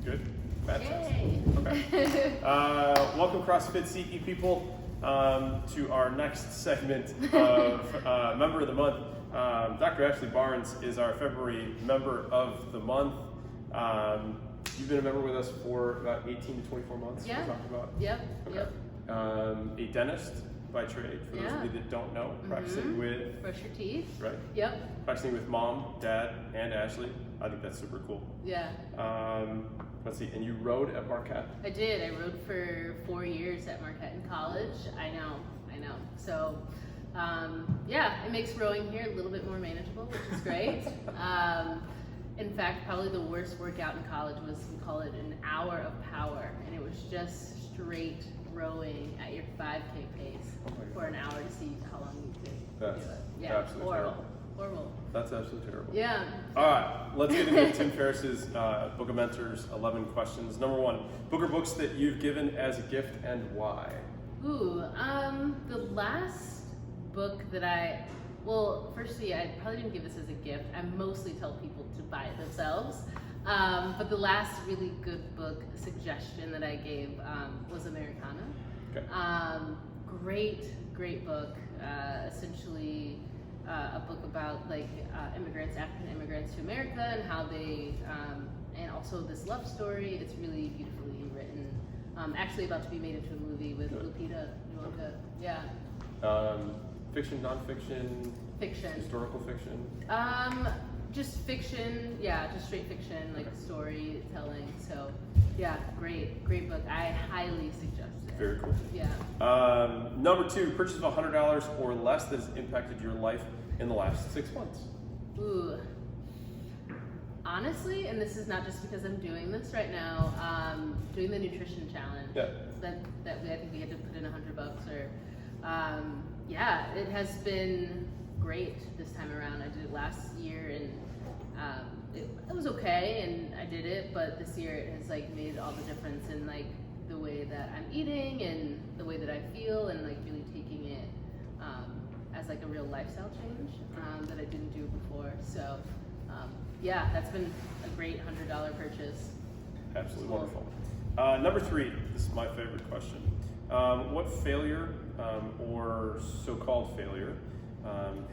Good? Fantastic. Yay. Okay. Welcome CrossFit CE people to our next segment of Member of the Month. Dr. Ashley Barnes is our February Member of the Month. You've been a member with us for about 18 to 24 months. Yeah. We talked about. Yep. Okay. Yep. A dentist by trade, for those of you that don't know, practicing with, Brush your teeth. right? Yep. Practicing with mom, dad, and Ashley. I think that's super cool. Yeah. Let's see, and you rode at Marquette? I did. I rode for 4 years at Marquette in college. I know. So, yeah, it makes rowing here a little bit more manageable, which is great. In fact, probably the worst workout in college was, we call it an hour of power, and it was just straight rowing at your 5K pace for an hour to see how long you could That's do it. Yeah, absolutely terrible. Horrible. That's absolutely terrible. Yeah. All right, let's get into Tim Ferriss's Book of Mentors 11 questions. Number 1, book or books that you've given as a gift and why? Ooh, the last book that firstly, I probably didn't give this as a gift. I mostly tell people to buy it themselves. But the last really good book suggestion that I gave was Americana. Okay. Great book. Essentially, a book about immigrants, African immigrants to America, and how they, and also this love story. It's really beautifully written. Actually, about to be made into a movie with Lupita Nyong'o. Yeah. Fiction, nonfiction, Fiction. historical fiction. Just fiction. Yeah, just straight fiction, like storytelling. So, yeah, great book. I highly suggest it. Very cool. Yeah. Number 2, purchase of $100 or less that has impacted your life in the last 6 months. Ooh. Honestly, and this is not just because I'm doing this right now, doing the nutrition challenge. Yeah. I think we had to put in $100 or, yeah, it has been great this time around. I did it last year and it was okay and I did it, but this year it has made all the difference in the way that I'm eating and the way that I feel and really taking it as a real lifestyle change that I didn't do before. So yeah, that's been a great $100 purchase. Absolutely wonderful. Number 3, this is my favorite question. What failure or so-called failure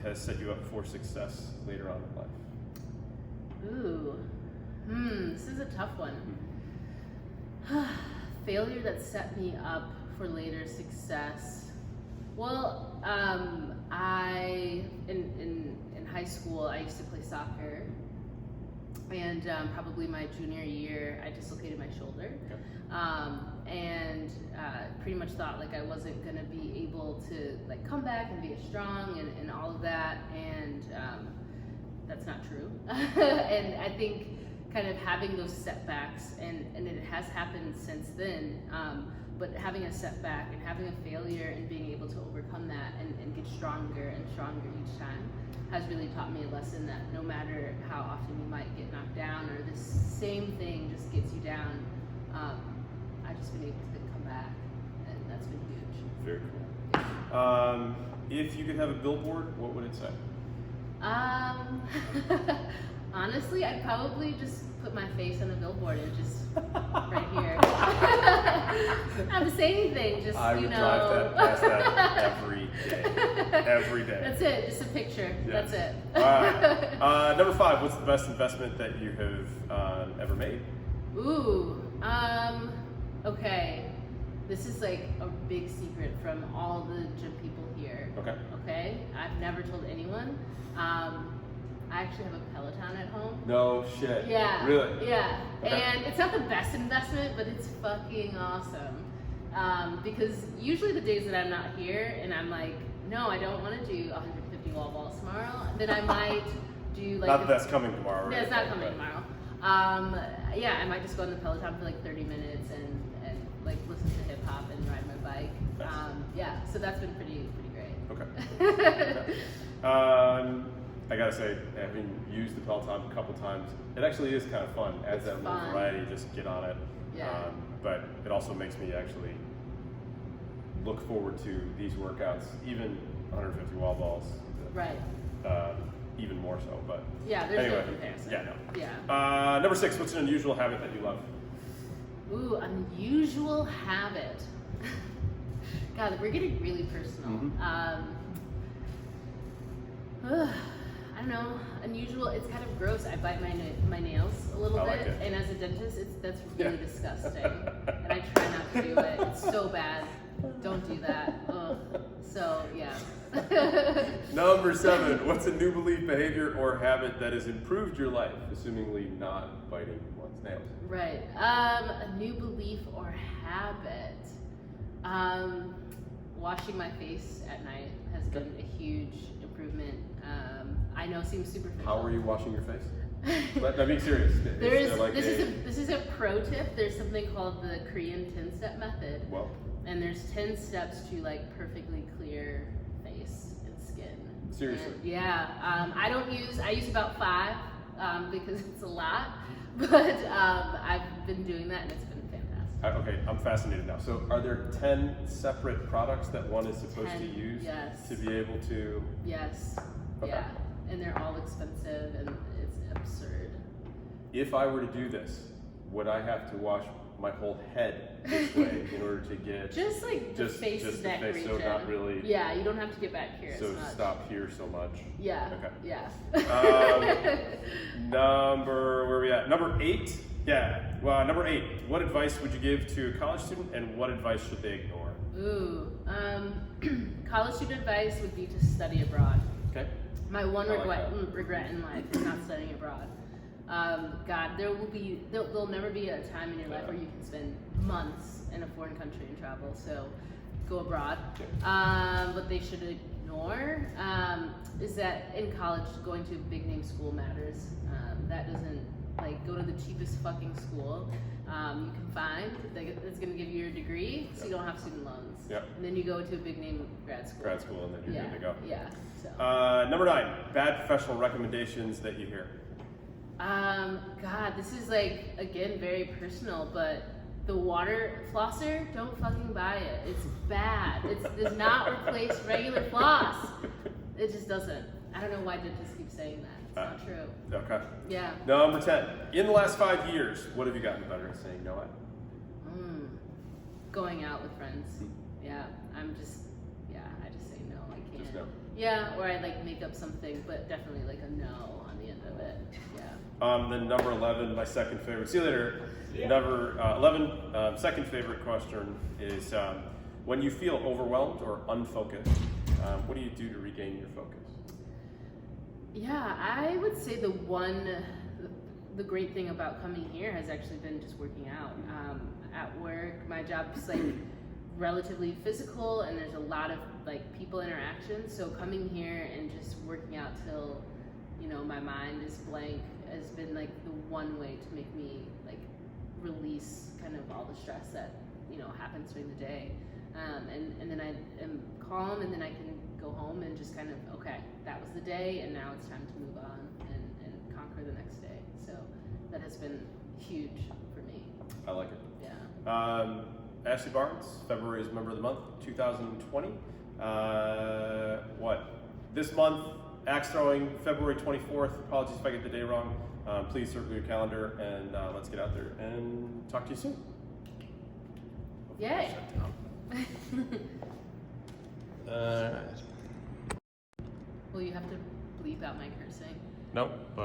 has set you up for success later on in life? Ooh, this is a tough one. Failure that set me up for later success. Well, in high school I used to play soccer, and probably my junior year I dislocated my shoulder, and pretty much thought I wasn't gonna be able to come back and be as strong and all of that, and that's not true. And I think kind of having those setbacks, and it has happened since then, but having a setback and having a failure and being able to overcome that and get stronger and stronger each time has really taught me a lesson that no matter how often you might get knocked down or this same thing just gets you down, I've just been able to come back, and that's been huge. Very cool. If you could have a billboard, what would it say? Honestly, I'd probably just put my face on the billboard and just right here. Not to say anything, just I would drive past that every day. That's it, just a picture. Yeah. That's it. All right. Number 5, what's the best investment that you have ever made? Ooh, okay. This is a big secret from all the gym people here. Okay? I've never told anyone. I actually have a Peloton at home. No shit. Yeah. Really? Yeah. Okay. And it's not the best investment, but it's fucking awesome. Because usually the days that I'm not here and I'm no, I don't want to do 150 wall balls tomorrow, then I might do not that that's coming tomorrow, right? Yeah, it's not coming tomorrow. Yeah, I might just go on the Peloton for 30 minutes and listen to hip hop and ride my bike. Nice. Yeah, so that's been pretty great. Okay. I gotta say, having used the Peloton a couple times, it actually is kind of fun. Adds that little variety, just get on it. Yeah. But it also makes me actually look forward to these workouts, even 150 wall balls. Right. Even more so, but yeah, there's anyway, no comparison. Yeah, no. Yeah. Number 6, what's an unusual habit that you love? Ooh, unusual habit. God, we're getting really personal. Mhm. I don't know. Unusual. It's kind of gross. I bite my nails a little I bit, like it. and as a dentist, that's really Yeah. disgusting. And I try not to do it. It's so bad. Don't do that. Ugh. So yeah. Number 7, what's a new belief, behavior, or habit that has improved your life, assumingly not biting one's nails? Right. A new belief or habit. Washing my face at night has been a huge improvement. I know it seems superficial. How are you washing your face? I'm being serious. This is a pro tip. There's something called the Korean 10-step method. Well, And there's 10 steps to like perfectly clear face and skin. seriously. And, yeah. I use about 5 because it's a lot, but I've been doing that and it's been fantastic. Okay, I'm fascinated now. So, are there 10 separate products that one is supposed 10, to use yes. to be able to? Yes. Okay. Yeah. And they're all expensive and it's absurd. If I were to do this, would I have to wash my whole head this way in order to get Just like the face just neck the face, region. so not really. Yeah, you don't have to get back here So as much. stop here so much. Yeah. Okay. Yeah. Where are we at? Number 8. Yeah. Well, number 8. What advice would you give to a college student, and what advice should they ignore? Ooh. College student advice would be to study abroad. Okay. My one I like regret in life is not studying abroad. God, there'll never be a time in your life where you can spend months in a foreign country and travel. So go abroad. What they should ignore is that in college, going to a big name school matters. That doesn't go to the cheapest fucking school you can find that's going to give you your degree, so you don't have student loans. Yep. And then you go to a big name grad school. And then you're good to go. Yeah. So. Number 9. Bad professional recommendations that you hear. God, this is again very personal, but the water flosser, don't fucking buy it. It's bad. It does not replace regular floss. It just doesn't. I don't know why dentists keep saying that. It's not true. Okay. Yeah. Number 10. In the last 5 years, what have you gotten better at saying no at? Going out with friends. Yeah. I just say no. I can't. Just no. Yeah, or I make up something, but definitely a no on the end of it. Yeah. Then number 11, my second favorite. See you later. Yeah. Number 11, second favorite question is when you feel overwhelmed or unfocused, what do you do to regain your focus? Yeah, I would say the great thing about coming here has actually been just working out. At work, my job's relatively physical and there's a lot of people interaction. So coming here and just working out till, my mind is blank has been the one way to make me release kind of all the stress that, happens during the day. And then I am calm and then I can go home and just kind of, okay, that was the day and now it's time to move on and conquer the next day. So that has been huge for me. I like it. Yeah. Ashley Barnes, February is Member of the Month, 2020. This month, axe throwing, February 24th. Apologies if I get the day wrong. Please circle your calendar and let's get out there and talk to you soon. Yay. Well, you have to bleep out my cursing. Nope, but